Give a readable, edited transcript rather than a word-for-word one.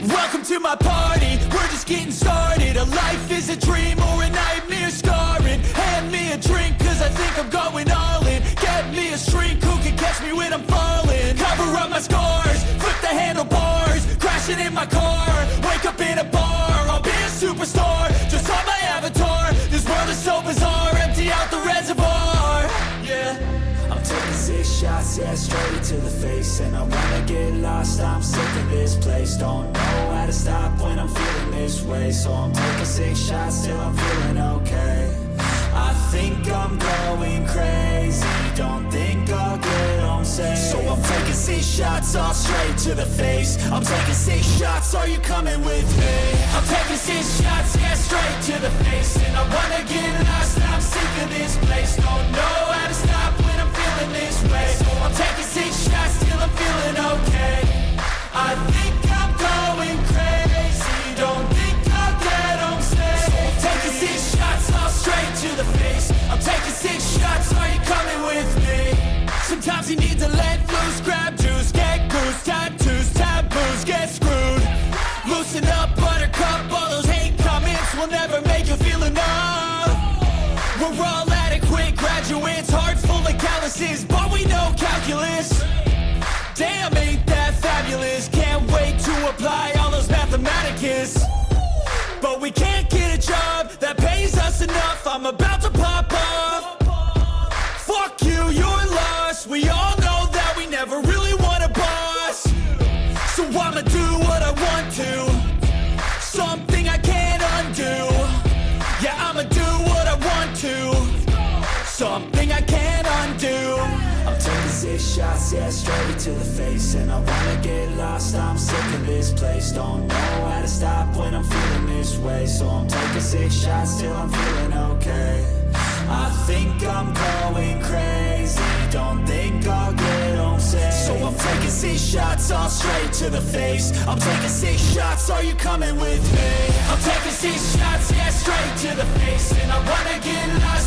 Welcome to my party, we're just getting started. A life is a dream or a nightmare scarring. Hand me a drink cause I think I'm going all in. Get me a shrink who can catch me when I'm falling. Cover up my scars, flip the handlebars. Crashing in my car, wake up in a bar. I'll be a superstar, just on my avatar. This world is so bizarre, empty out the reservoir. Yeah, I'm taking 6 shots, yeah, straight to the face. And I wanna get lost, I'm sick of this place. Don't know how to stop when I'm feeling this way. So I'm taking 6 shots till I'm feeling okay. I think I'm going crazy, don't think I'll get home safe. So I'm taking 6 shots, all straight to the face. I'm taking 6 shots, are you coming with me? I'm taking 6 shots, yeah, straight to the face. And I wanna get lost, I'm sick of this place. Don't know how to stop when I'm feeling this way. So I'm taking 6 shots till I'm feeling okay. I think I'm going crazy, don't think I'll get home safe. So I'm taking 6 shots, all straight he needs to let loose. Grab juice, get goose, tattoos, taboos, get screwed. Loosen up, buttercup, all those hate comments will never make you feel enough. We're all adequate graduates, hearts full of calluses, but we know calculus. Damn, ain't that fabulous? Can't wait to apply all those mathematicus. But we can't get a job that pays us enough. I'm about to pop off. Fuck you, you're lost. We all know that we never really want a boss. So I'ma do what I want to, something I can't undo. Yeah, I'ma do what I want to, something I can't undo. I'm taking 6 shots, yeah, straight to the face. And I wanna get lost, I'm sick of this place. Don't know how to stop when I'm feeling this way. So I'm taking 6 shots till I'm feeling okay. I think I'm going crazy, don't think I'll get home safe. So I'm taking 6 shots, all straight to the face. I'm taking 6 shots, are you coming with me? I'm taking 6 shots, yeah, straight to the face. And I wanna get lost,